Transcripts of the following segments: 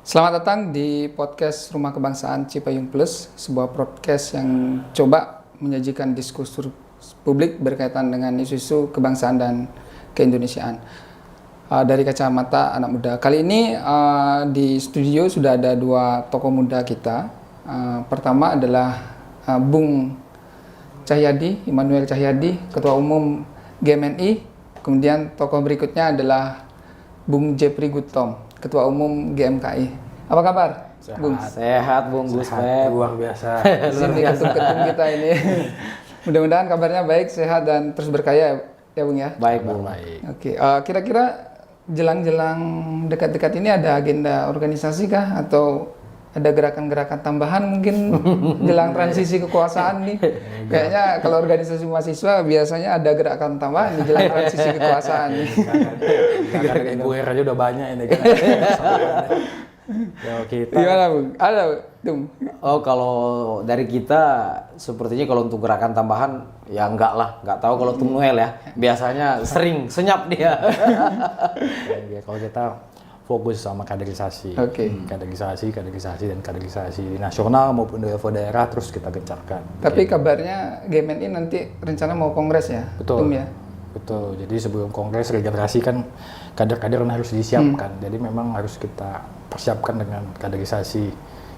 Selamat datang di podcast Rumah Kebangsaan Cipayung Plus, sebuah podcast yang coba menyajikan diskursus publik berkaitan dengan isu-isu kebangsaan dan keindonesiaan dari kacamata anak muda. Kali ini di studio sudah ada dua tokoh muda kita. Pertama adalah Bung Cahyadi, Immanuel Cahyadi, Ketua Umum GMNI. Kemudian tokoh berikutnya adalah Bung Jepri Guttom, Ketua Umum GMKI. Apa kabar, Sehat. Bung? Sehat, Bung Gus Pep. Luar biasa. Sini ketum-ketum kita ini. Mudah-mudahan kabarnya baik, sehat, dan terus berkaya ya, Bung ya. Baik, Bung. Baik. Oke, kira-kira jelang-jelang dekat-dekat ini ada agenda organisasi kah? Atau ada gerakan-gerakan tambahan mungkin jelang transisi kekuasaan nih? Kayaknya kalau organisasi mahasiswa biasanya ada gerakan tambahan di jelang transisi kekuasaan nih. Karena Ibu Era aja udah banyak ini kan. Ya, kita Gimana, Bung? Ada, Tum? Oh, kalau dari kita sepertinya kalau untuk gerakan tambahan ya enggak lah, enggak tahu kalau Tung Noel ya. Biasanya sering senyap dia. ya, kalau kita fokus sama kaderisasi. Oke. Kaderisasi dan kaderisasi di nasional maupun di level daerah terus kita gencarkan. Tapi kabarnya GMNI nanti rencana mau kongres ya? Betul. Tum ya? Betul. Jadi sebelum kongres regenerasi kan kader-kader harus disiapkan. Jadi memang harus kita persiapkan dengan kaderisasi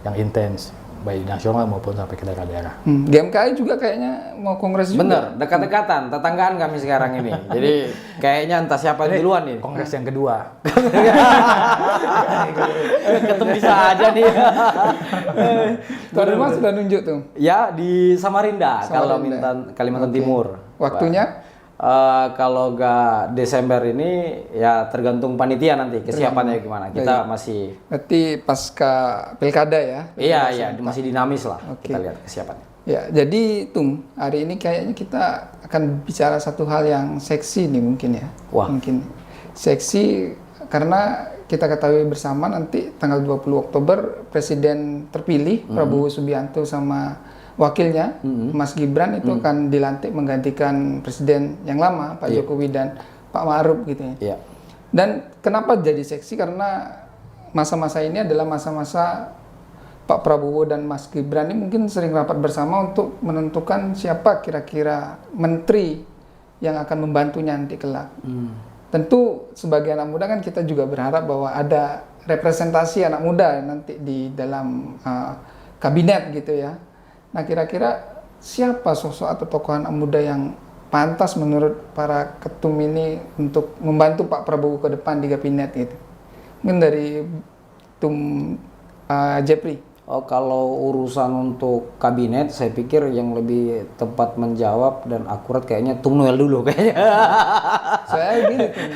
yang intens baik nasional maupun sampai ke daerah-daerah. GMKI juga kayaknya mau kongres juga. Bener, dekat-dekatan, tetanggaan kami sekarang ini. Jadi kayaknya entah siapa yang duluan nih. Kongres yang kedua. Ketemu bisa aja nih. Tuan Rumah sudah nunjuk tuh. Ya di Samarinda, Samarinda. Kalimantan Oke. Timur. Waktunya? Kalau nggak Desember ini ya tergantung panitia nanti kesiapannya gimana. Kita masih Berarti pasca pilkada ya? iya masih dinamis lah. Oke. Kita lihat kesiapannya. Ya, jadi Tum, hari ini kayaknya kita akan bicara satu hal yang seksi nih mungkin ya. Wah. Mungkin seksi karena kita ketahui bersama nanti tanggal 20 Oktober Presiden terpilih Prabowo Subianto sama wakilnya Mas Gibran itu akan dilantik menggantikan presiden yang lama Pak Jokowi dan Pak Ma'ruf gitu ya. Iya. Dan kenapa jadi seksi? Karena masa-masa ini adalah masa-masa Pak Prabowo dan Mas Gibran ini mungkin sering rapat bersama untuk menentukan siapa kira-kira menteri yang akan membantunya nanti kelak. Tentu sebagai anak muda kan kita juga berharap bahwa ada representasi anak muda nanti di dalam kabinet gitu ya. Nah, kira-kira siapa sosok atau tokoh anak muda yang pantas menurut para ketum ini untuk membantu Pak Prabowo ke depan di kabinet gitu? Mungkin dari Tum Jepri. Oh, kalau urusan untuk kabinet, saya pikir yang lebih tepat menjawab dan akurat kayaknya Tung Noel dulu kayaknya. Saya gini Tum.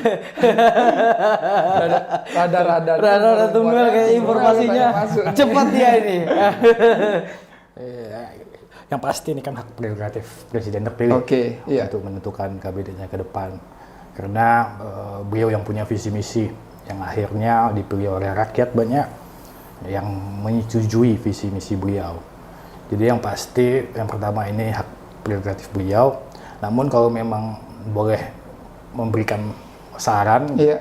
Rada Tung Noel kayak informasinya cepat dia ini. Yang pasti ini kan hak prerogatif presiden terpilih iya. untuk menentukan kabinetnya ke depan. Karena beliau yang punya visi misi yang akhirnya dipilih oleh rakyat banyak yang menyetujui visi misi beliau. Jadi yang pasti yang pertama ini hak prerogatif beliau. Namun kalau memang boleh memberikan saran, Iya.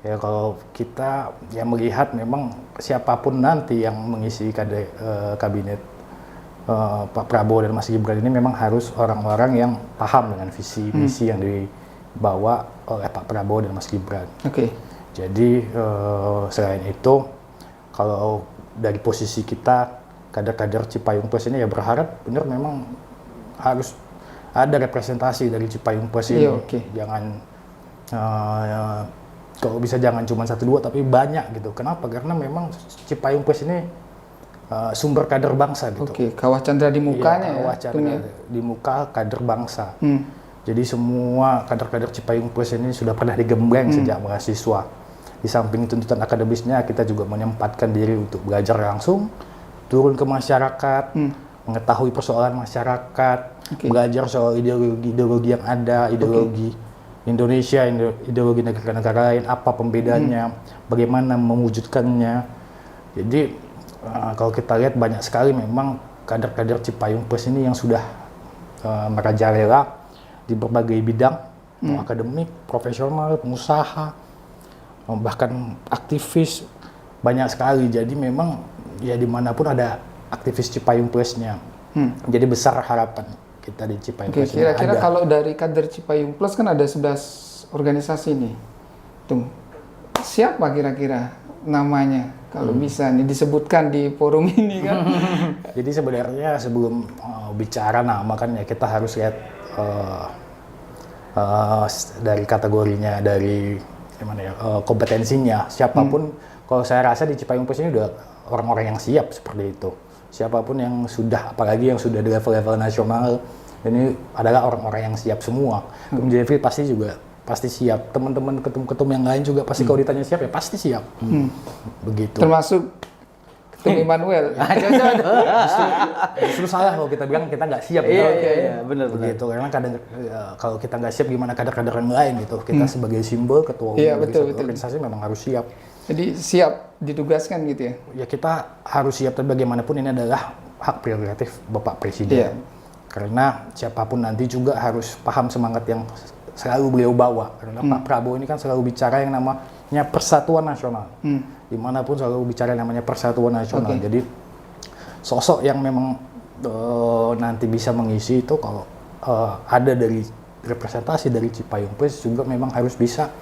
ya kalau kita yang melihat memang siapapun nanti yang mengisi kabinet Pak Prabowo dan Mas Gibran ini memang harus orang-orang yang paham dengan visi misi yang dibawa oleh Pak Prabowo dan Mas Gibran. Oke. Jadi selain itu, kalau dari posisi kita kader-kader Cipayung Plus ini ya berharap benar memang harus ada representasi dari Cipayung Plus ini. Iya, oke. Jangan kalau bisa jangan cuma 1-2 tapi banyak gitu. Kenapa? Karena memang Cipayung Plus ini sumber kader bangsa gitu. Oke, kawah candra di mukanya ya. Kawah Tum ya. candra di muka kader bangsa. Jadi semua kader-kader Cipayung Plus ini sudah pernah digembleng sejak mahasiswa. Di samping tuntutan akademisnya, kita juga menyempatkan diri untuk belajar langsung, turun ke masyarakat, mengetahui persoalan masyarakat, belajar soal ideologi yang ada, ideologi Indonesia, ideologi negara-negara lain, apa pembedanya, bagaimana mewujudkannya. Jadi kalau kita lihat banyak sekali memang kader-kader Cipayung Plus ini yang sudah merajalela di berbagai bidang, akademik, profesional, pengusaha, bahkan aktivis, banyak sekali. Jadi memang ya dimanapun ada aktivis Cipayung Plus-nya. Jadi besar harapan kita di Cipayung Oke, Plus ini kira-kira ada. kalau dari kader Cipayung Plus kan ada 11 organisasi nih. Tuh, siapa kira-kira namanya? Kalau bisa nih disebutkan di forum ini kan. Jadi sebenarnya sebelum bicara nama kan ya kita harus lihat dari kategorinya, dari gimana ya, kompetensinya. Siapapun, kalau saya rasa di Cipayung Plus ini udah orang-orang yang siap seperti itu. Siapapun yang sudah, apalagi yang sudah di level-level nasional, ini adalah orang-orang yang siap semua. Tum Jeffrey pasti juga pasti siap. Teman-teman ketum-ketum yang lain juga pasti kalau ditanya siap ya pasti siap. Begitu. Termasuk Ketum Immanuel. Justru salah kalau kita bilang kita nggak siap. Iya, benar. Begitu, karena kadang kalau kita nggak siap gimana kader-kader yang lain gitu. Kita sebagai simbol ketua umum Iya, dari betul, satu betul. organisasi memang harus siap. Jadi siap ditugaskan gitu ya. Ya kita harus siap, tapi bagaimanapun ini adalah hak prerogatif Bapak Presiden. Iya. Karena siapapun nanti juga harus paham semangat yang selalu beliau bawa. Karena Pak Prabowo ini kan selalu bicara yang namanya persatuan nasional. Dimanapun selalu bicara yang namanya persatuan nasional. Oke. Jadi sosok yang memang nanti bisa mengisi itu kalau ada dari representasi dari Cipayung Plus juga memang harus bisa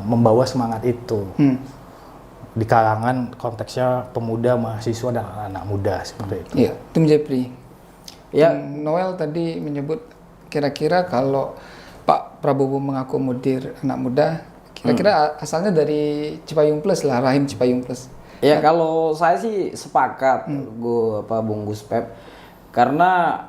membawa semangat itu di kalangan konteksnya pemuda, mahasiswa dan anak-anak muda seperti itu. Iya, Tum Jeffrey. Ya, Noel tadi menyebut kira-kira kalau Pak Prabowo mengakomodir anak muda, kira-kira asalnya dari Cipayung Plus lah, rahim Cipayung Plus. ya kalau saya sih sepakat, Bung Gus Pep, karena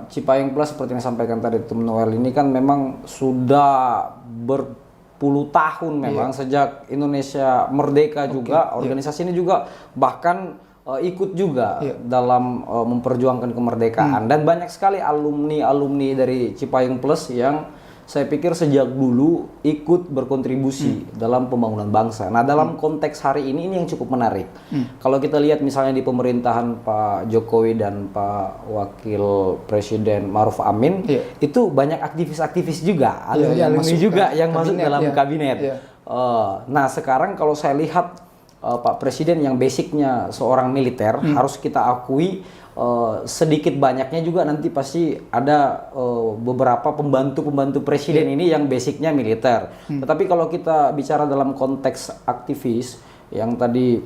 Cipayung Plus seperti yang disampaikan tadi Tum Noel ini kan memang sudah berpuluh tahun memang sejak Indonesia merdeka juga organisasi ini juga bahkan ikut juga dalam memperjuangkan kemerdekaan dan banyak sekali alumni dari Cipayung Plus yang saya pikir sejak dulu ikut berkontribusi dalam pembangunan bangsa. Nah, dalam konteks hari ini yang cukup menarik. Kalau kita lihat misalnya di pemerintahan Pak Jokowi dan Pak Wakil Presiden Maruf Amin, itu banyak aktivis-aktivis juga, alumni juga yang masuk dalam kabinet. Nah, sekarang kalau saya lihat Pak Presiden yang basicnya seorang militer, harus kita akui sedikit banyaknya juga nanti pasti ada beberapa pembantu presiden ini yang basicnya militer. Tetapi kalau kita bicara dalam konteks aktivis yang tadi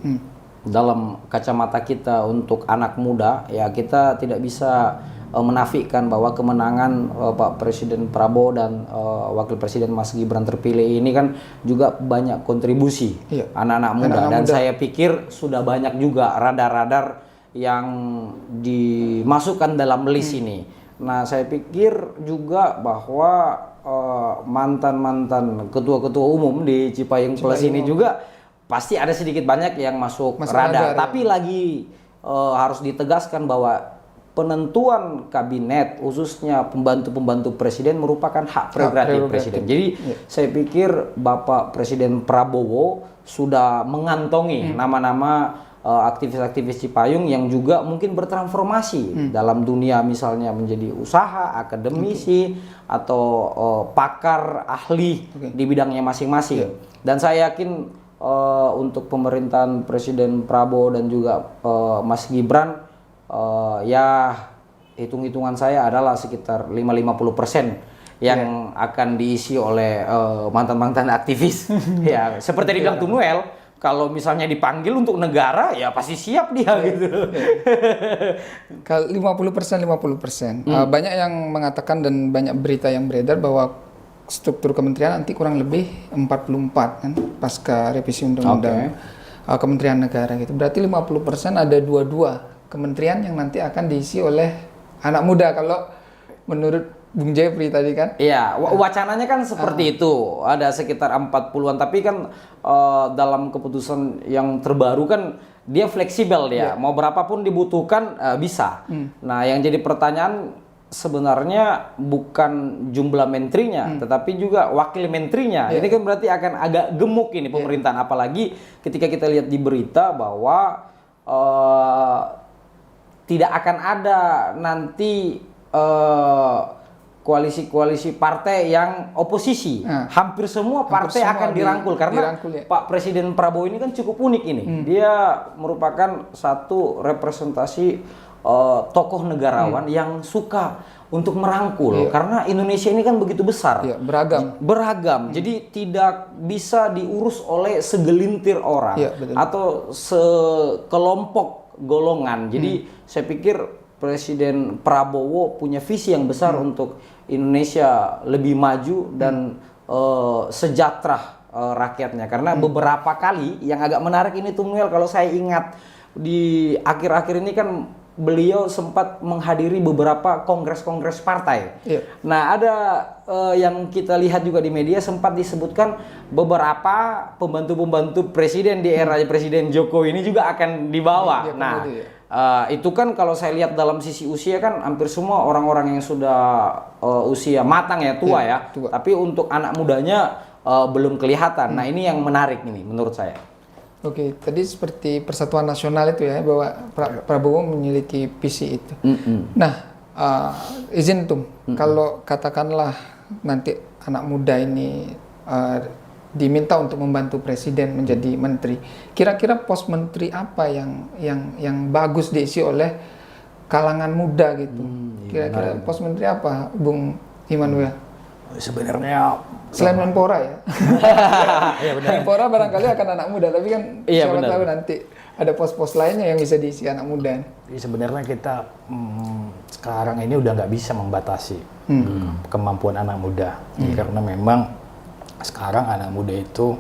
dalam kacamata kita untuk anak muda, ya kita tidak bisa menafikan bahwa kemenangan Pak Presiden Prabowo dan Wakil Presiden Mas Gibran terpilih ini kan juga banyak kontribusi anak-anak muda. Dan saya pikir sudah banyak juga radar-radar yang dimasukkan dalam list ini. Nah, saya pikir juga bahwa mantan-mantan ketua-ketua umum di Cipayung Plus ini juga pasti ada sedikit banyak yang masuk radar. Tapi lagi harus ditegaskan bahwa penentuan kabinet khususnya pembantu-pembantu presiden merupakan hak prerogatif presiden. Jadi saya pikir Bapak Presiden Prabowo sudah mengantongi nama-nama aktivis-aktivis Cipayung yang juga mungkin bertransformasi dalam dunia misalnya menjadi usaha, akademisi atau pakar ahli di bidangnya masing-masing. Dan saya yakin untuk pemerintahan Presiden Prabowo dan juga Mas Gibran ya hitung-hitungan saya adalah sekitar 50% yang akan diisi oleh mantan-mantan aktivis. Ya, seperti dibilang Tum Noel, kalau misalnya dipanggil untuk negara ya pasti siap dia gitu. Kalau 50%. Banyak yang mengatakan dan banyak berita yang beredar bahwa struktur kementerian nanti kurang lebih 44 kan pasca revisi undang-undang kementerian negara gitu. Berarti 50% ada 22 kementerian yang nanti akan diisi oleh anak muda kalau menurut Bung Jeffrey tadi kan? Iya, wacananya kan seperti itu. Ada sekitar 40-an, tapi kan dalam keputusan yang terbaru kan dia fleksibel dia. Mau berapapun dibutuhkan bisa. Nah, yang jadi pertanyaan sebenarnya bukan jumlah menterinya, tetapi juga wakil menterinya. Ini kan berarti akan agak gemuk ini pemerintahan, apalagi ketika kita lihat di berita bahwa tidak akan ada nanti koalisi-koalisi partai yang oposisi. Hampir semua partai akan dirangkul karena Pak Presiden Prabowo ini kan cukup unik ini. Dia merupakan satu representasi tokoh negarawan yang suka untuk merangkul karena Indonesia ini kan begitu besar. Beragam. Jadi tidak bisa diurus oleh segelintir orang atau sekelompok golongan. Jadi saya pikir Presiden Prabowo punya visi yang besar untuk Indonesia lebih maju dan sejahtera rakyatnya. Karena beberapa kali yang agak menarik ini Tunggal, kalau saya ingat di akhir-akhir ini kan beliau sempat menghadiri beberapa kongres-kongres partai. Nah, ada yang kita lihat juga di media sempat disebutkan beberapa pembantu-pembantu presiden di era Presiden Jokowi ini juga akan dibawa. Itu kan kalau saya lihat dalam sisi usia kan hampir semua orang-orang yang sudah usia matang ya, tua. Tapi untuk anak mudanya belum kelihatan. Nah, ini yang menarik ini menurut saya. Oke, tadi seperti Persatuan Nasional itu ya, bahwa Prabowo memiliki visi itu. Nah, izin Tum, kalau katakanlah nanti anak muda ini diminta untuk membantu presiden menjadi menteri, kira-kira pos menteri apa yang bagus diisi oleh kalangan muda gitu? Kira-kira pos menteri apa, Bung Immanuel? Sebenarnya selain Menpora ya. Menpora barangkali akan anak muda, tapi kan siapa tahu nanti ada pos-pos lainnya yang bisa diisi anak muda. Sebenarnya kita sekarang ini udah nggak bisa membatasi kemampuan anak muda, karena memang sekarang anak muda itu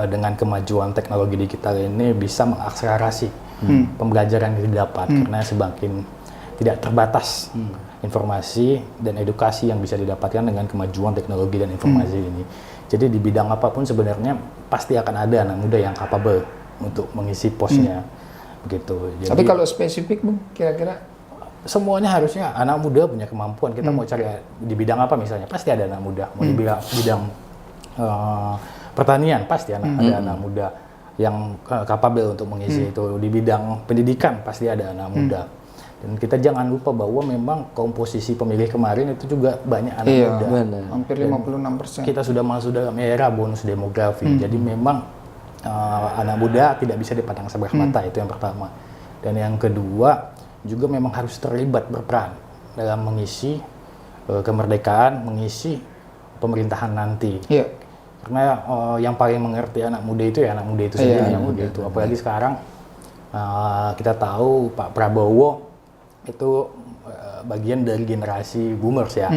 dengan kemajuan teknologi digital ini bisa mengakselerasi pembelajaran yang didapat, karena semakin tidak terbatas informasi dan edukasi yang bisa didapatkan dengan kemajuan teknologi dan informasi ini. Jadi di bidang apapun sebenarnya pasti akan ada anak muda yang capable untuk mengisi posnya, begitu. Jadi, tapi kalau spesifik, Bung, kira-kira semuanya harusnya anak muda punya kemampuan. Kita mau cari di bidang apa misalnya, pasti ada anak muda. Mau di bidang pertanian, pasti ada anak muda yang capable untuk mengisi itu. Di bidang pendidikan pasti ada anak muda. Dan kita jangan lupa bahwa memang komposisi pemilih kemarin itu juga banyak anak muda. Hampir 56%. Kita sudah masuk dalam era bonus demografi. Jadi memang anak muda tidak bisa dipandang sebelah mata, itu yang pertama. Dan yang kedua, juga memang harus terlibat berperan dalam mengisi kemerdekaan, mengisi pemerintahan nanti. Karena yang paling mengerti anak muda itu ya anak muda itu sendiri. Apalagi sekarang kita tahu Pak Prabowo itu bagian dari generasi boomers ya.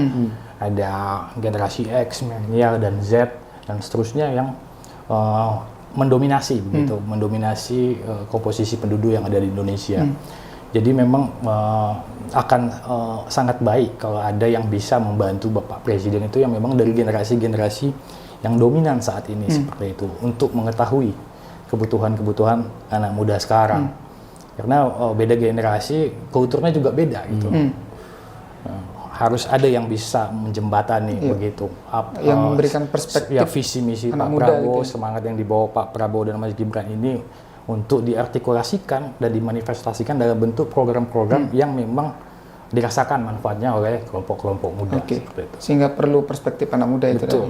Ada generasi X, milenial dan Z dan seterusnya yang mendominasi begitu, mendominasi komposisi penduduk yang ada di Indonesia. Jadi memang akan sangat baik kalau ada yang bisa membantu Bapak Presiden itu yang memang dari generasi-generasi yang dominan saat ini seperti itu, untuk mengetahui kebutuhan-kebutuhan anak muda sekarang. Karena beda generasi, kulturnya juga beda gitu. Harus ada yang bisa menjembatani begitu. Yang memberikan perspektif visi misi Pak Prabowo, gitu. Semangat yang dibawa Pak Prabowo dan Mas Gibran ini untuk diartikulasikan dan dimanifestasikan dalam bentuk program-program yang memang dirasakan manfaatnya oleh kelompok-kelompok muda. Seperti itu. Sehingga perlu perspektif anak muda itu. Betul.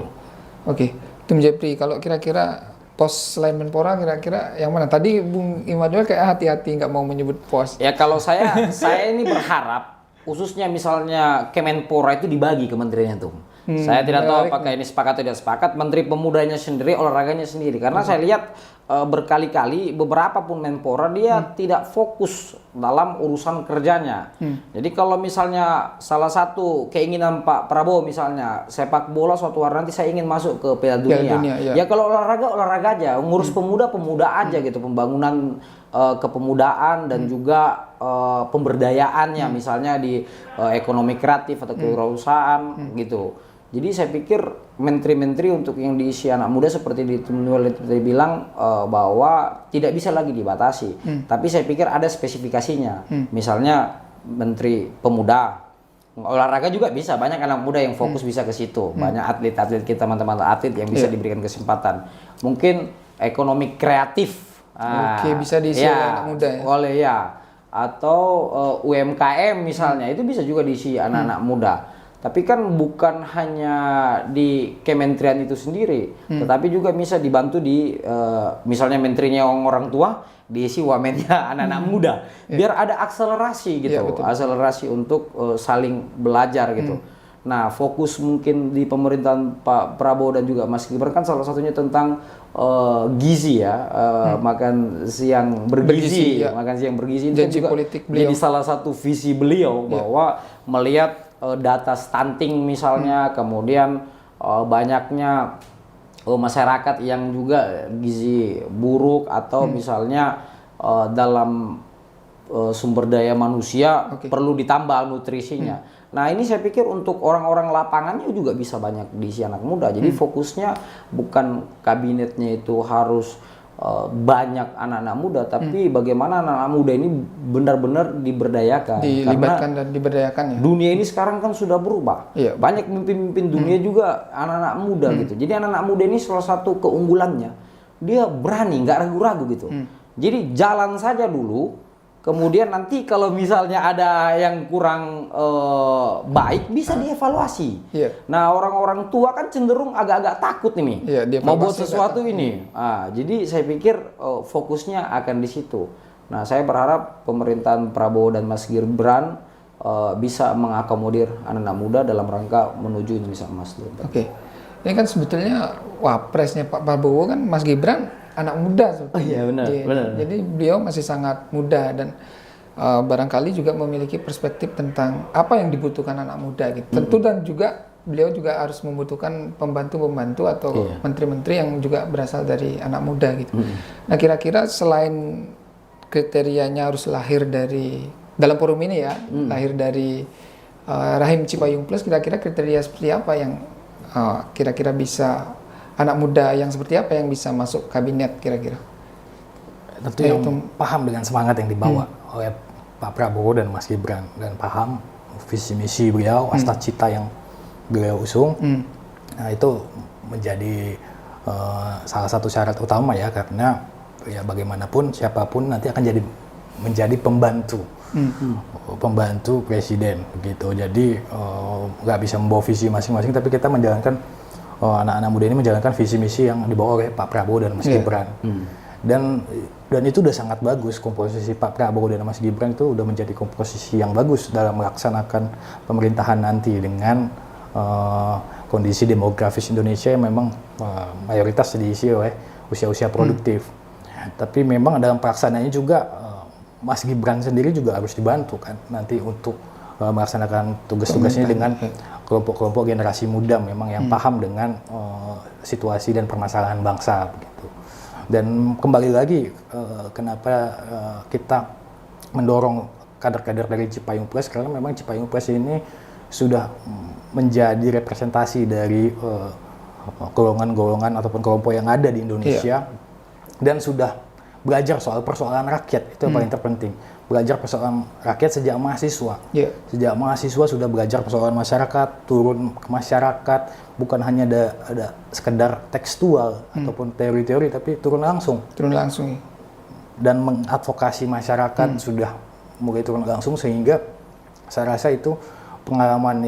Tim Jepri, kalau kira-kira pos selain Menpora kira-kira yang mana? Tadi Bung Immanuel kayak hati-hati nggak mau menyebut pos. Ya kalau saya ini berharap khususnya misalnya Kemenpora itu dibagi kementeriannya tuh. Saya tidak tahu apakah ini sepakat atau tidak sepakat. Menteri Pemudanya sendiri, olahraganya sendiri. Karena saya lihat berkali-kali beberapa pun Menpora dia tidak fokus dalam urusan kerjanya. Jadi kalau misalnya salah satu keinginan Pak Prabowo misalnya sepak bola suatu hari nanti saya ingin masuk ke Piala Dunia. Ya kalau olahraga aja, ngurus pemuda aja gitu, pembangunan kepemudaan dan juga pemberdayaannya misalnya di ekonomi kreatif atau kewirausahaan gitu. Jadi saya pikir menteri-menteri untuk yang diisi anak muda seperti tadi bilang bahwa tidak bisa lagi dibatasi. Tapi saya pikir ada spesifikasinya. Misalnya Menteri Pemuda, olahraga juga bisa, banyak anak muda yang fokus bisa ke situ. Banyak atlet-atlet kita, teman-teman atlet yang bisa diberikan kesempatan. Mungkin ekonomi kreatif. Bisa diisi oleh anak muda ya. Atau UMKM misalnya itu bisa juga diisi anak-anak muda. Tapi kan bukan hanya di kementerian itu sendiri, tetapi juga bisa dibantu di misalnya menterinya orang tua, diisi wamennya anak-anak muda. Biar ada akselerasi gitu, Iya, betul. akselerasi untuk saling belajar gitu. Nah, fokus mungkin di pemerintahan Pak Prabowo dan juga Mas Gibran kan salah satunya tentang gizi ya, makan siang bergizi, Bergizi, ya. makan siang bergizi itu Janji juga politik beliau. jadi salah satu visi beliau bahwa melihat data stunting misalnya, kemudian banyaknya masyarakat yang juga gizi buruk atau misalnya dalam sumber daya manusia perlu ditambah nutrisinya. Nah, ini saya pikir untuk orang-orang lapangannya juga bisa banyak diisi anak muda. Jadi fokusnya bukan kabinetnya itu harus banyak anak-anak muda, tapi bagaimana anak-anak muda ini benar-benar diberdayakan. Dilibatkan dan diberdayakan ya. Dunia ini sekarang kan sudah berubah. Iya. Banyak pemimpin dunia juga anak-anak muda gitu. Jadi anak-anak muda ini salah satu keunggulannya, dia berani, nggak ragu-ragu gitu. Jadi jalan saja dulu. Kemudian nanti kalau misalnya ada yang kurang baik bisa dievaluasi. Iya. Nah, orang-orang tua kan cenderung agak-agak takut ini. Iya, mau buat dievaluasi sesuatu ini. Jadi saya pikir fokusnya akan di situ. Nah, saya berharap pemerintahan Prabowo dan Mas Gibran bisa mengakomodir anak-anak muda dalam rangka menuju Indonesia Emas 2045. Oke. Ini kan sebetulnya wapresnya Pak Prabowo kan Mas Gibran anak muda sebetulnya. Oh iya, benar, benar. Jadi beliau masih sangat muda dan barangkali juga memiliki perspektif tentang apa yang dibutuhkan anak muda gitu. Tentu dan juga beliau juga harus membutuhkan pembantu-pembantu atau menteri-menteri yang juga berasal dari anak muda gitu. Nah, kira-kira selain kriterianya harus lahir dari dalam forum ini ya, lahir dari rahim Cipayung Plus, kira-kira kriteria seperti apa yang kira-kira bisa anak muda yang seperti apa yang bisa masuk kabinet kira-kira? Tentu yang paham dengan semangat yang dibawa oleh Pak Prabowo dan Mas Gibran, dan paham visi misi beliau, cita yang beliau usung. Nah, itu menjadi salah satu syarat utama ya, karena ya bagaimanapun siapapun nanti akan menjadi pembantu pembantu presiden begitu. Jadi nggak bisa membawa visi masing-masing, tapi kita menjalankan anak-anak muda ini menjalankan visi misi yang dibawa oleh Pak Prabowo dan Mas Gibran. Dan itu udah sangat bagus. Komposisi Pak Prabowo dan Mas Gibran itu udah menjadi komposisi yang bagus dalam melaksanakan pemerintahan nanti dengan kondisi demografis Indonesia yang memang mayoritas diisi oleh usia-usia produktif. Tapi memang dalam pelaksanaannya juga Mas Gibran sendiri juga harus dibantu kan nanti untuk melaksanakan tugas-tugasnya dengan kelompok-kelompok generasi muda memang yang paham dengan situasi dan permasalahan bangsa begitu. Dan kembali lagi kenapa kita mendorong kader-kader dari Cipayung Plus, karena memang Cipayung Plus ini sudah menjadi representasi dari golongan-golongan ataupun kelompok yang ada di Indonesia dan sudah belajar soal persoalan rakyat, itu yang paling terpenting. Belajar persoalan rakyat sejak mahasiswa. Sejak mahasiswa sudah belajar persoalan masyarakat, turun ke masyarakat, bukan hanya ada sekedar tekstual ataupun teori-teori, tapi turun langsung. Turun langsung. Dan mengadvokasi masyarakat sudah mulai turun langsung, sehingga saya rasa itu pengalaman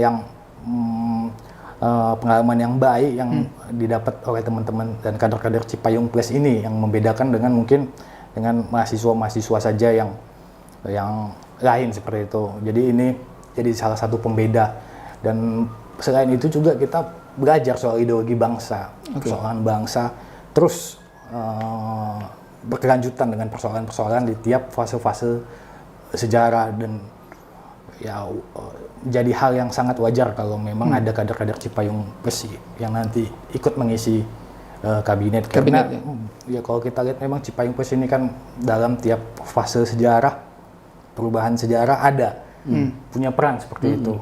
yang baik yang didapat oleh teman-teman dan kader-kader Cipayung Plus ini, yang membedakan dengan mungkin dengan mahasiswa-mahasiswa saja yang lain seperti itu. Jadi ini jadi salah satu pembeda. Dan selain itu juga kita belajar soal ideologi bangsa, persoalan bangsa, terus berkelanjutan dengan persoalan-persoalan di tiap fase-fase sejarah. Dan ya jadi hal yang sangat wajar kalau memang ada kader-kader Cipayung Plus yang nanti ikut mengisi kabinet. Karena ya kalau kita lihat memang Cipayung Plus ini kan dalam tiap fase sejarah, perubahan sejarah ada punya peran seperti itu.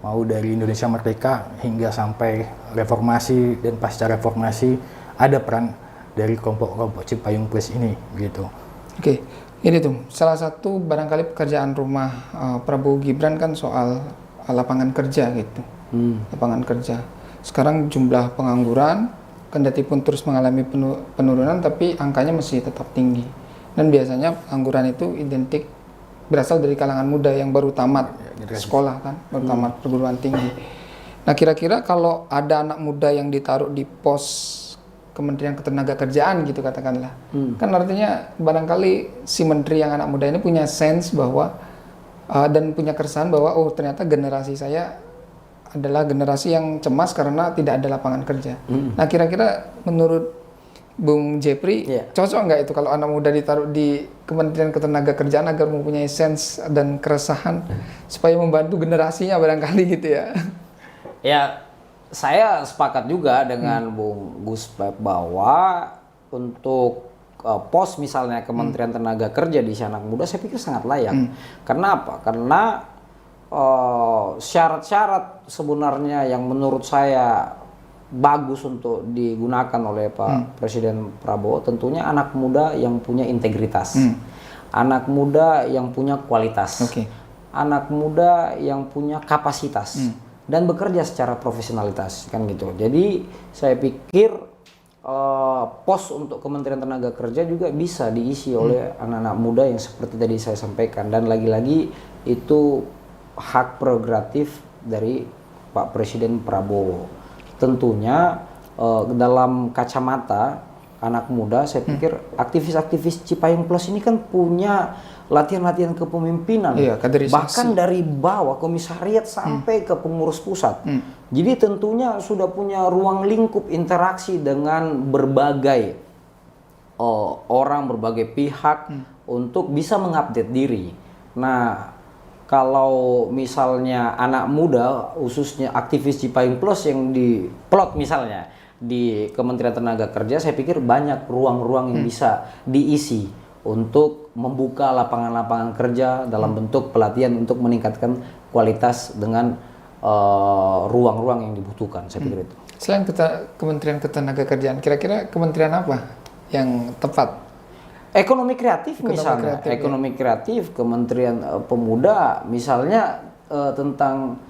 Mau dari Indonesia Merdeka hingga sampai reformasi dan pasca reformasi, ada peran dari kelompok-kelompok Cipayung Plus ini gitu. Oke. Ini tuh salah satu barangkali pekerjaan rumah Prabowo Gibran kan soal lapangan kerja gitu. Lapangan kerja. Sekarang jumlah pengangguran kendati pun terus mengalami penurunan, tapi angkanya masih tetap tinggi. Dan biasanya pengangguran itu identik berasal dari kalangan muda yang baru tamat sekolah kan, terutama perguruan tinggi. Nah, kira-kira kalau ada anak muda yang ditaruh di pos Kementerian Ketenagakerjaan gitu katakanlah, kan artinya barangkali si menteri yang anak muda ini punya sense bahwa dan punya keresahan bahwa oh ternyata generasi saya adalah generasi yang cemas karena tidak ada lapangan kerja. Nah, kira-kira menurut Bung Jepri, cocok nggak itu kalau anak muda ditaruh di Kementerian Ketenagakerjaan agar mempunyai sense dan keresahan supaya membantu generasinya barangkali gitu ya? Ya, saya sepakat juga dengan Bung Gus Pep bahwa untuk pos misalnya Kementerian Tenaga Kerja di anak muda saya pikir sangat layak. Karena apa? Karena syarat-syarat sebenarnya yang menurut saya bagus untuk digunakan oleh Pak Presiden Prabowo tentunya anak muda yang punya integritas, anak muda yang punya kualitas, anak muda yang punya kapasitas dan bekerja secara profesionalitas kan gitu. Jadi saya pikir pos untuk Kementerian Tenaga Kerja juga bisa diisi oleh anak-anak muda yang seperti tadi saya sampaikan, dan lagi-lagi itu hak prerogatif dari Pak Presiden Prabowo. Tentunya dalam kacamata anak muda saya pikir aktivis-aktivis Cipayung Plus ini kan punya latihan-latihan kepemimpinan, bahkan dari bawah komisariat sampai ke pengurus pusat. Jadi tentunya sudah punya ruang lingkup interaksi dengan berbagai orang, berbagai pihak untuk bisa mengupdate diri. Nah, kalau misalnya anak muda, khususnya aktivis Cipayung Plus yang diplot misalnya di Kementerian Tenaga Kerja, saya pikir banyak ruang-ruang yang bisa diisi untuk membuka lapangan-lapangan kerja dalam bentuk pelatihan untuk meningkatkan kualitas dengan ruang-ruang yang dibutuhkan, saya pikir itu. Selain Kementerian Ketenagakerjaan, kira-kira kementerian apa yang tepat? Ekonomi kreatif misalnya, ekonomi kreatif, Kementerian Pemuda misalnya tentang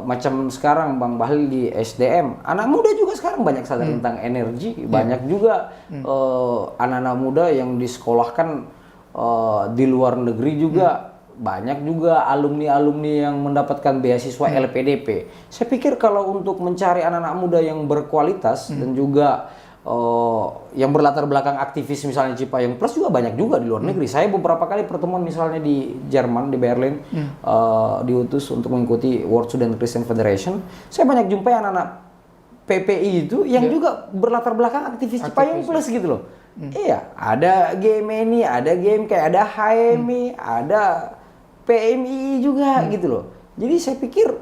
macam sekarang Bang Bahlil di SDM, anak muda juga sekarang banyak sadar tentang energi, banyak juga anak-anak muda yang disekolahkan di luar negeri juga, banyak juga alumni-alumni yang mendapatkan beasiswa LPDP. Saya pikir kalau untuk mencari anak-anak muda yang berkualitas dan juga yang berlatar belakang aktivis misalnya Cipayung Plus juga banyak juga di luar negeri. Saya beberapa kali pertemuan misalnya di Jerman, di Berlin, diutus untuk mengikuti World Student Christian Federation. Saya banyak jumpai anak-anak PPI itu yang juga berlatar belakang aktivis Cipayung Plus gitu loh. Iya, ada GMNI, ada game kayak ada HMI, ada PMI juga gitu loh. Jadi saya pikir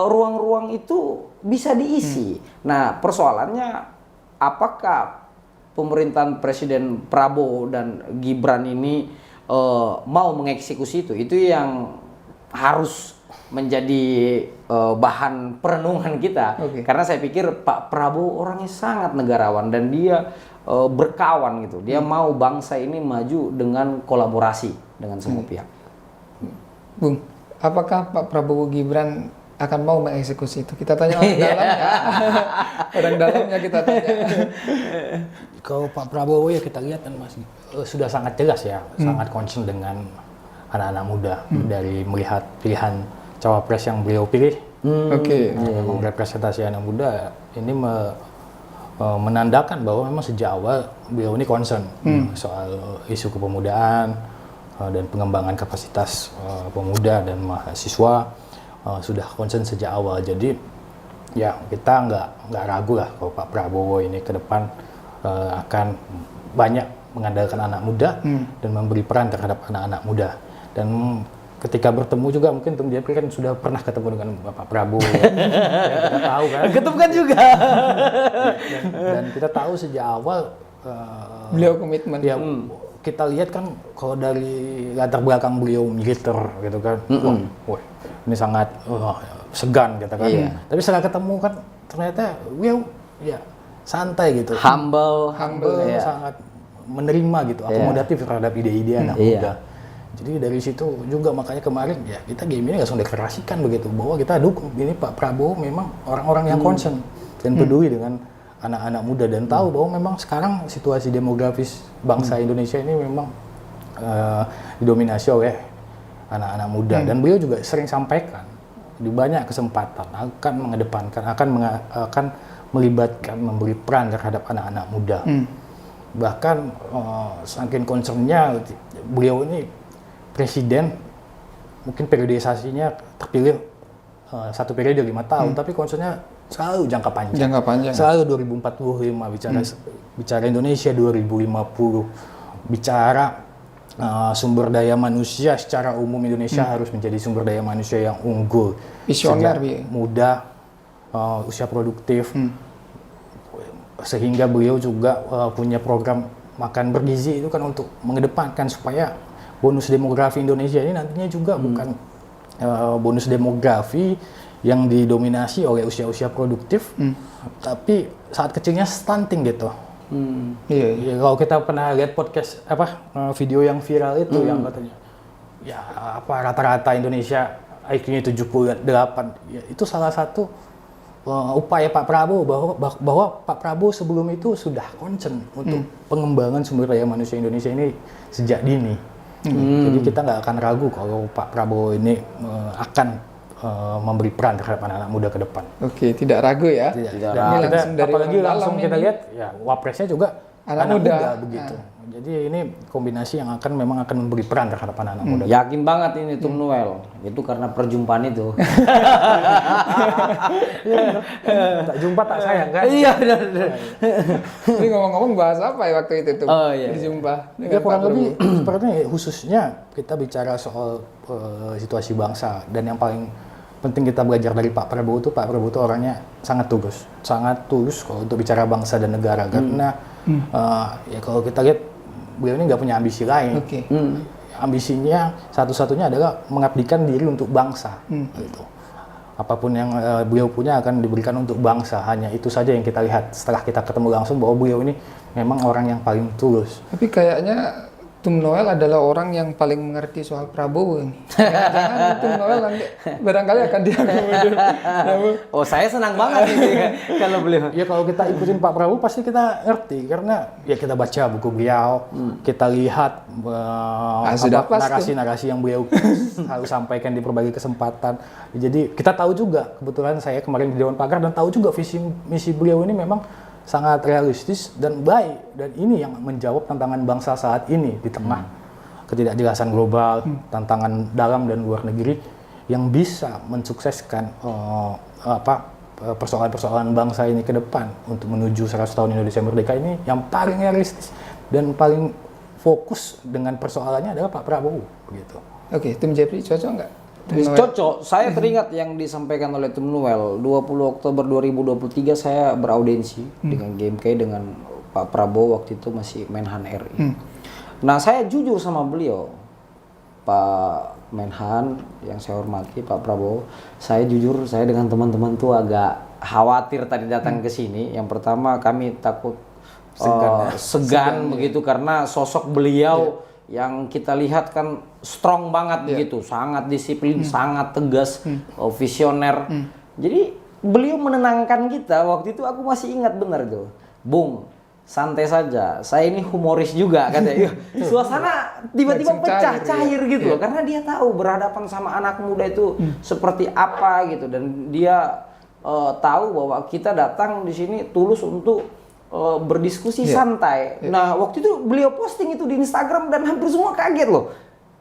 ruang-ruang itu bisa diisi. Nah, persoalannya apakah pemerintahan Presiden Prabowo dan Gibran ini mau mengeksekusi itu? Itu yang harus menjadi bahan perenungan kita. Karena saya pikir Pak Prabowo orangnya sangat negarawan dan dia berkawan gitu. Dia mau bangsa ini maju dengan kolaborasi dengan semua pihak. Bung, apakah Pak Prabowo Gibran akan mau mengeksekusi itu? Kita tanya orang dalamnya. Orang dalamnya kita tanya. Kalau Pak Prabowo ya kita lihat kan Mas, sudah sangat jelas ya, sangat concern dengan anak-anak muda dari melihat pilihan cawapres yang beliau pilih. Memang representasi anak muda ini menandakan bahwa memang sejak awal beliau ini concern soal isu kepemudaan dan pengembangan kapasitas pemuda dan mahasiswa. Sudah concern sejak awal. Jadi ya kita nggak ragu lah kalau Pak Prabowo ini ke depan akan banyak mengandalkan anak muda dan memberi peran terhadap anak-anak muda. Dan ketika bertemu juga mungkin Tung Jepri kan sudah pernah ketemu dengan Bapak Prabowo. Ya, kita tahu kan. Ketemu kan juga. Dan kita tahu sejak awal beliau komitmen. Ya, kita lihat kan kalau dari latar belakang beliau militer gitu kan. Wah, ini sangat segan gitu kan. Tapi setelah ketemu kan ternyata beliau ya santai gitu. Humble ya. Sangat menerima gitu, akomodatif terhadap ide-ide anak muda. Jadi dari situ juga makanya kemarin ya kita game ini langsung deklarasikan begitu bahwa kita dukung ini Pak Prabowo memang orang-orang yang concern dan peduli dengan anak-anak muda dan tahu bahwa memang sekarang situasi demografis bangsa Indonesia ini memang didominasi oleh anak-anak muda. Dan beliau juga sering sampaikan di banyak kesempatan akan mengedepankan, akan melibatkan, memberi peran terhadap anak-anak muda. Bahkan saking concernnya, beliau ini presiden, mungkin periodisasinya terpilih satu periode 5 tahun, tapi concernnya selalu jangka panjang. Jangka panjang. Selalu 2045 bicara Indonesia 2050, bicara sumber daya manusia secara umum. Indonesia harus menjadi sumber daya manusia yang unggul, visioner, sejak muda, usia produktif, sehingga beliau juga punya program makan bergizi itu kan untuk mengedepankan supaya bonus demografi Indonesia ini nantinya juga bukan bonus demografi yang didominasi oleh usia-usia produktif, tapi saat kecilnya stunting gitu. Ya, kalau kita pernah lihat podcast video yang viral itu yang katanya ya rata-rata Indonesia IQ-nya 78, ya, itu salah satu upaya Pak Prabowo bahwa Pak Prabowo sebelum itu sudah concern untuk pengembangan sumber daya manusia Indonesia ini sejak dini. Jadi kita nggak akan ragu kalau Pak Prabowo ini akan memberi peran terhadap anak-anak muda ke depan. Oke, tidak ragu ya. Tidak Dan langsung dari apalagi orang langsung dalam kita ini. lihat ya wapresnya juga Anak anak muda. muda begitu. Jadi ini kombinasi yang memang akan memberi peran terhadap anak-anak muda. Yakin banget ini Tum Noel. Itu karena perjumpaan itu. Tak jumpa tak sayang kan? Iya. Ini ngomong-ngomong bahas apa ya waktu itu tuh? Oh, iya. Berjumpa dengan Ya Pak kurang lebih Prabowo. sepertinya khususnya kita bicara soal situasi bangsa, dan yang paling penting kita belajar dari Pak Prabowo itu orangnya sangat tulus kalau untuk bicara bangsa dan negara. Karena ya kalau kita lihat beliau ini nggak punya ambisi lain. Oke. Ambisinya satu-satunya adalah mengabdikan diri untuk bangsa. Gitu. Apapun yang beliau punya akan diberikan untuk bangsa. Hanya itu saja yang kita lihat setelah kita ketemu langsung, bahwa beliau ini memang orang yang paling tulus. Tapi kayaknya Tum Noel adalah orang yang paling mengerti soal Prabowo ini. Jangan Tum Noel nanti barangkali akan diakomodir. Oh, saya senang banget ini kalau beliau. Ya kalau kita ikutin Pak Prabowo pasti kita ngerti, karena ya kita baca buku beliau, kita lihat sudah pasti. narasi-narasi yang beliau selalu sampaikan di berbagai kesempatan. Jadi kita tahu juga, kebetulan saya kemarin di Dewan Pakar dan tahu juga visi misi beliau ini memang sangat realistis dan baik, dan ini yang menjawab tantangan bangsa saat ini di tengah ketidakjelasan global, tantangan dalam dan luar negeri, yang bisa mensukseskan persoalan-persoalan bangsa ini ke depan untuk menuju 100 tahun Indonesia merdeka ini. Yang paling realistis dan paling fokus dengan persoalannya adalah Pak Prabowo begitu. Oke, Tim Jeffrey cocok nggak? Tum Noel? Cocok. Saya teringat yang disampaikan oleh Tum Noel 20 Oktober 2023 saya beraudiensi dengan GMK dengan Pak Prabowo, waktu itu masih Menhan RI. Nah, saya jujur sama beliau, Pak Menhan yang saya hormati, Pak Prabowo, saya jujur, saya dengan teman-teman tuh agak khawatir tadi datang ke sini. Yang pertama kami takut segan begitu, karena sosok beliau yang kita lihat kan strong banget begitu, sangat disiplin, sangat tegas, visioner. Jadi beliau menenangkan kita. Waktu itu aku masih ingat benar tuh, Bung, santai saja, saya ini humoris juga katanya. Suasana tiba-tiba pecah, cair gitu loh, karena dia tahu berhadapan sama anak muda itu seperti apa gitu, dan dia tahu bahwa kita datang di sini tulus untuk berdiskusi santai. Nah, waktu itu beliau posting itu di Instagram dan hampir semua kaget loh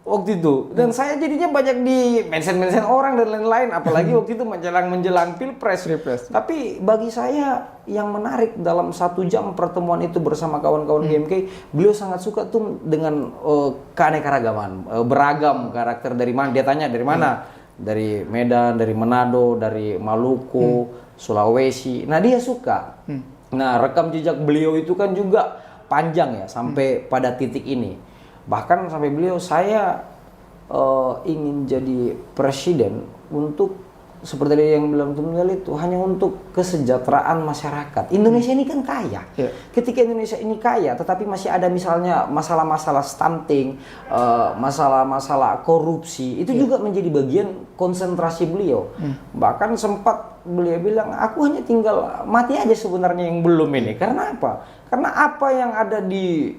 waktu itu. Dan saya jadinya banyak di mention orang dan lain-lain, apalagi waktu itu menjelang Pilpres. Tapi bagi saya yang menarik dalam 1 jam pertemuan itu bersama kawan-kawan GMK, beliau sangat suka tuh dengan keanekaragaman, beragam karakter. Dari mana? Dia tanya dari mana? Dari Medan, dari Manado, dari Maluku, Sulawesi. Nah, dia suka. Nah, rekam jejak beliau itu kan juga panjang ya, sampai pada titik ini. Bahkan sampai beliau, saya ingin jadi presiden untuk, seperti tadi yang bilang Tum Noel itu, hanya untuk kesejahteraan masyarakat. Indonesia ini kan kaya. Ketika Indonesia ini kaya, tetapi masih ada misalnya masalah-masalah stunting, masalah-masalah korupsi, itu juga menjadi bagian konsentrasi beliau. Bahkan sempat beliau bilang, aku hanya tinggal mati aja sebenarnya yang belum ini. Karena apa? Karena apa yang ada di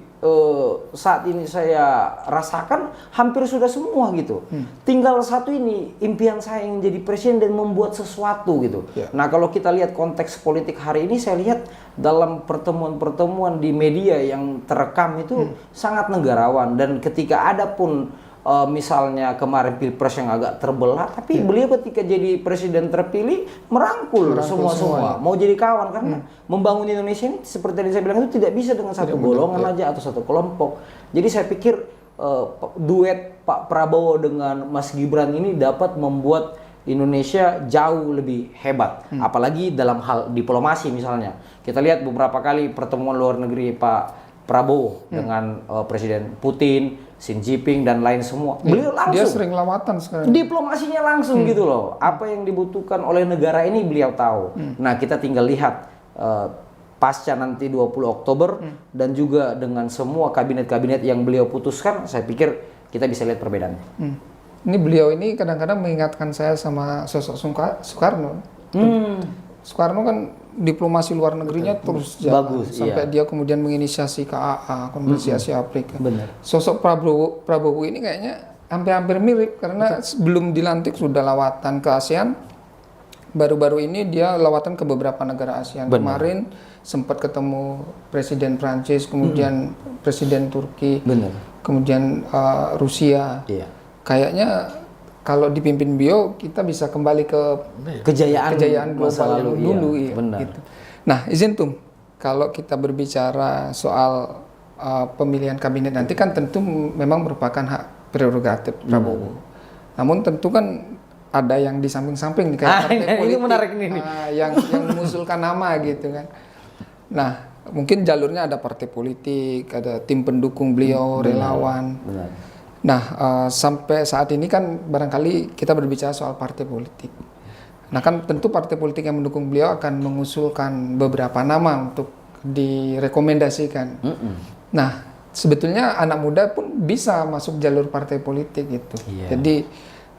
saat ini saya rasakan hampir sudah semua gitu. Tinggal satu ini, impian saya ingin jadi presiden dan membuat sesuatu gitu. Nah kalau kita lihat konteks politik hari ini, saya lihat dalam pertemuan-pertemuan di media yang terekam itu sangat negarawan. Dan ketika ada pun misalnya kemarin pilpres yang agak terbelah, tapi beliau ketika jadi presiden terpilih merangkul semua mau jadi kawan, karena membangun Indonesia ini seperti yang saya bilang itu tidak bisa dengan satu golongan aja atau satu kelompok. Jadi saya pikir duet Pak Prabowo dengan Mas Gibran ini dapat membuat Indonesia jauh lebih hebat, apalagi dalam hal diplomasi. Misalnya kita lihat beberapa kali pertemuan luar negeri Pak Prabowo dengan Presiden Putin, Xi Jinping dan lain semua. Beliau langsung. Dia sering lawatan sekarang. Diplomasinya langsung gitu loh. Apa yang dibutuhkan oleh negara ini beliau tahu. Nah, kita tinggal lihat pasca nanti 20 Oktober dan juga dengan semua kabinet-kabinet yang beliau putuskan, saya pikir kita bisa lihat perbedaannya. Ini beliau ini kadang-kadang mengingatkan saya sama sosok Soekarno. Soekarno kan diplomasi luar negerinya terus jalan bagus, sampai dia kemudian menginisiasi KAA, Konferensi Asia Afrika. Benar. Sosok Prabowo ini kayaknya hampir mirip karena sebelum dilantik sudah lawatan ke ASEAN. Baru-baru ini dia lawatan ke beberapa negara ASEAN. Kemarin sempat ketemu Presiden Prancis, kemudian Presiden Turki, kemudian Rusia. Kayaknya kalau dipimpin beliau kita bisa kembali ke kejayaan global yang dulu gitu. Nah, izin Tum, kalau kita berbicara soal pemilihan kabinet nanti kan tentu memang merupakan hak prerogatif Prabowo. Namun tentu kan ada yang di samping-samping nih kayak partai politik ini menarik nih. yang mengusulkan nama gitu kan. Nah, mungkin jalurnya ada partai politik, ada tim pendukung beliau, relawan. Nah, sampai saat ini kan barangkali kita berbicara soal partai politik. Nah, kan tentu partai politik yang mendukung beliau akan mengusulkan beberapa nama untuk direkomendasikan. Nah, sebetulnya anak muda pun bisa masuk jalur partai politik gitu. Jadi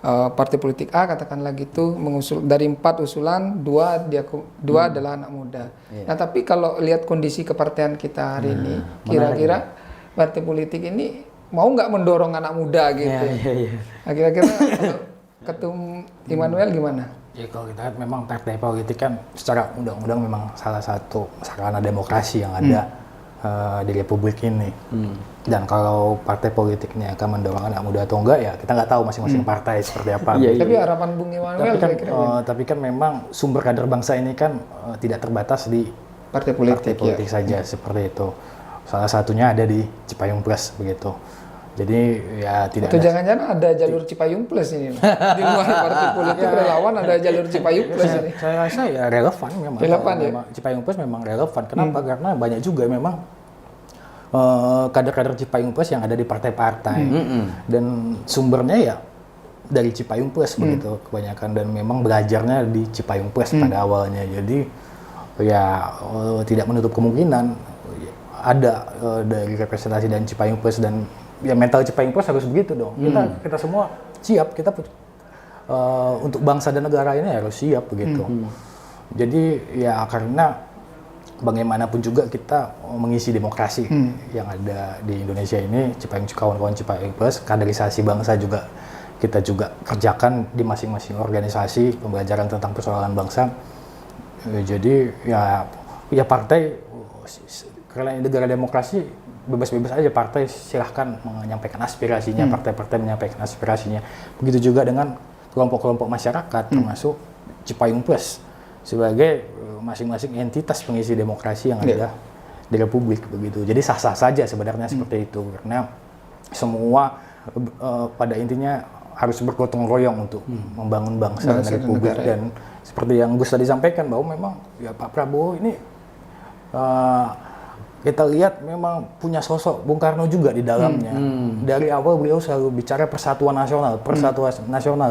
partai politik A katakanlah gitu mengusul dari 4 usulan 2 adalah anak muda. Nah, tapi kalau lihat kondisi kepartean kita hari ini, kira-kira partai politik ini mau nggak mendorong anak muda gitu? Nah, kira-kira Ketum Immanuel gimana? Ya kalau kita lihat memang partai politik kan secara undang-undang memang salah satu sarana demokrasi yang ada di Republik ini. Dan kalau partai politiknya akan mendorong anak muda atau enggak ya kita nggak tahu masing-masing partai seperti apa. Tapi harapan Bung Immanuel tapi kan memang sumber kader bangsa ini kan tidak terbatas di partai politik saja seperti itu. Salah satunya ada di Cipayung Plus begitu. Jadi ya tidak. Atau jangan-jangan ada jalur Cipayung Plus ini di luar partai politik relawan ada jalur Cipayung Plus ini. Saya rasa ya relevan memang. Relevan ya. Cipayung Plus memang relevan. Kenapa? Karena banyak juga memang kader-kader Cipayung Plus yang ada di partai-partai dan sumbernya ya dari Cipayung Plus begitu kebanyakan dan memang belajarnya di Cipayung Plus pada awalnya. Jadi ya tidak menutup kemungkinan ada dari representasi dan Cipayung Plus dan ya mental Cipayung Plus harus begitu dong. Kita semua siap, kita untuk bangsa dan negara ini harus siap begitu. Jadi ya karena bagaimanapun juga kita mengisi demokrasi yang ada di Indonesia ini, kawan-kawan Cipayung Plus, kaderisasi bangsa juga kita juga kerjakan di masing-masing organisasi pembelajaran tentang persoalan bangsa. Jadi ya partai karena negara demokrasi bebas-bebas aja partai silahkan menyampaikan aspirasinya, partai-partai menyampaikan aspirasinya. Begitu juga dengan kelompok-kelompok masyarakat termasuk Cipayung Plus sebagai masing-masing entitas pengisi demokrasi yang ada di Republik begitu. Jadi sah-sah saja sebenarnya seperti itu karena semua pada intinya harus bergotong royong untuk membangun bangsa dan Republik dan seperti yang Gus tadi sampaikan bahwa memang ya Pak Prabowo ini kita lihat memang punya sosok Bung Karno juga di dalamnya. Dari awal beliau selalu bicara persatuan nasional,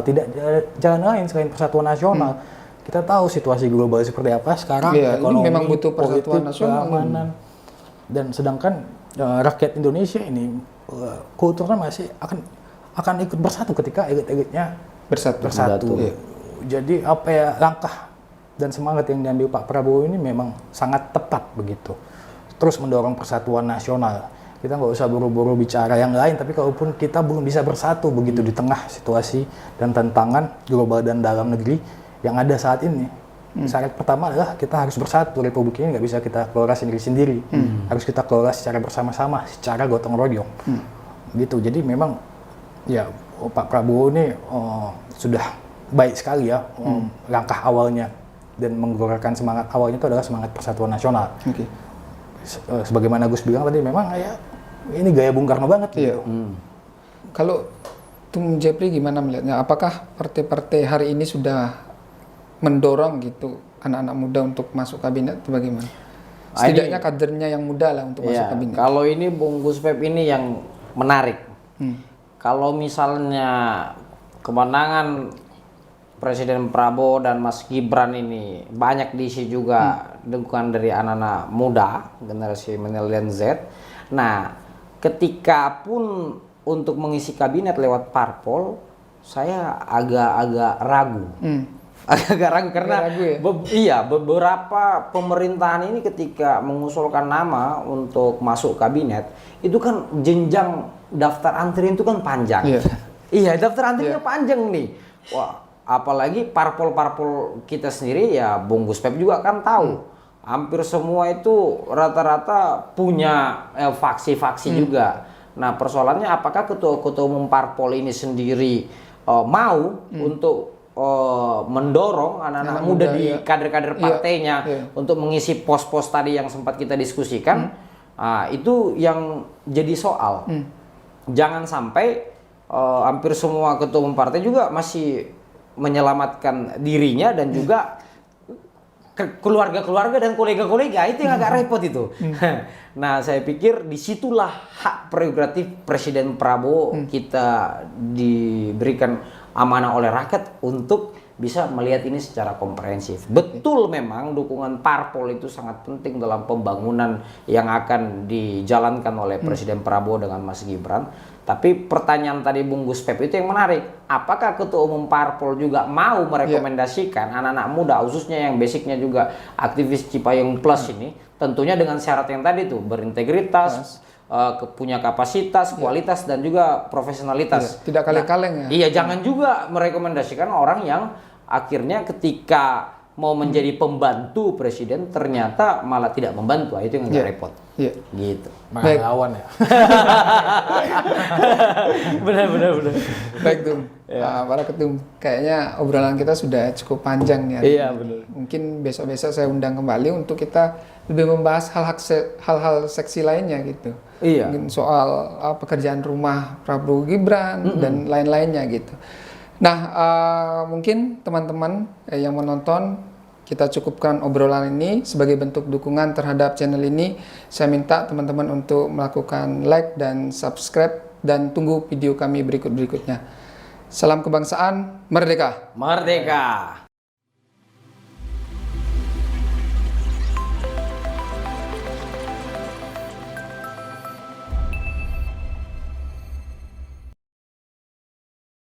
tidak jalan lain selain persatuan nasional. Kita tahu situasi global seperti apa sekarang, ekonomi, memang butuh persatuan politik, nasional. keamanan. Dan sedangkan rakyat Indonesia ini kulturnya masih akan ikut bersatu ketika elit-elitnya bersatu. Jadi apa ya langkah dan semangat yang diambil Pak Prabowo ini memang sangat tepat begitu. Terus mendorong persatuan nasional. kita nggak usah buru-buru bicara yang lain, tapi kalaupun kita belum bisa bersatu begitu di tengah situasi dan tantangan global dan dalam negeri yang ada saat ini. Syarat pertama adalah kita harus bersatu. Republik ini nggak bisa kita kelola sendiri-sendiri. Harus kita kelola secara bersama-sama, secara gotong royong. Gitu. Jadi memang ya Pak Prabowo ini sudah baik sekali ya langkah awalnya dan menggelorakan semangat awalnya itu adalah semangat persatuan nasional. Oke. Sebagaimana Gus bilang tadi, memang ya ini gaya Bung Karno banget. Iya. Kalau Tung Jepri gimana melihatnya? Apakah partai-partai hari ini sudah mendorong gitu anak-anak muda untuk masuk kabinet atau bagaimana? Setidaknya kadernya yang muda lah untuk masuk kabinet. Kalau ini Bung Gus Pep ini yang menarik. Kalau misalnya kemenangan Presiden Prabowo dan Mas Gibran ini banyak diisi juga dukungan dari anak-anak muda, generasi milenial Z. Nah, ketika pun untuk mengisi kabinet lewat parpol, saya agak-agak ragu. Agak ragu karena beberapa pemerintahan ini ketika mengusulkan nama untuk masuk kabinet itu kan jenjang daftar antrian itu kan panjang. Iya, daftar antriannya panjang nih. Wah, apalagi parpol-parpol kita sendiri ya Bung Gus Pep juga kan tahu. Hampir semua itu rata-rata punya faksi-faksi juga. Nah, persoalannya apakah ketua-ketua umum parpol ini sendiri mau untuk mendorong anak-anak muda di kader-kader partainya untuk mengisi pos-pos tadi yang sempat kita diskusikan. Itu yang jadi soal. Jangan sampai hampir semua ketua umum partai juga masih menyelamatkan dirinya dan juga keluarga-keluarga dan kolega-kolega, itu yang agak repot itu. Nah, saya pikir disitulah hak prerogatif Presiden Prabowo kita diberikan amanah oleh rakyat untuk bisa melihat ini secara komprehensif. Betul, memang dukungan parpol itu sangat penting dalam pembangunan yang akan dijalankan oleh Presiden Prabowo dengan Mas Gibran. Tapi pertanyaan tadi Bung Gus Pep itu yang menarik. Apakah ketua umum parpol juga mau merekomendasikan anak-anak muda, khususnya yang basicnya juga aktivis Cipayung Plus ini, tentunya dengan syarat yang tadi tuh, berintegritas, punya kapasitas, kualitas, dan juga profesionalitas. Tidak kaleng-kaleng ya. Iya, jangan juga merekomendasikan orang yang akhirnya ketika mau menjadi pembantu presiden ternyata malah tidak membantu. Itu yang agak repot. Gitu. Malah lawan ya. benar. Baik, Tum. Para ketum, kayaknya obrolan kita sudah cukup panjang nih. Iya, benar. Mungkin besok-besok saya undang kembali untuk kita lebih membahas hal-hal seksi lainnya gitu. Iya. Mungkin soal pekerjaan rumah Prabowo Gibran dan lain-lainnya gitu. Nah, mungkin teman-teman yang menonton, kita cukupkan obrolan ini sebagai bentuk dukungan terhadap channel ini. Saya minta teman-teman untuk melakukan like dan subscribe dan tunggu video kami berikut-berikutnya. Salam kebangsaan, merdeka! Merdeka!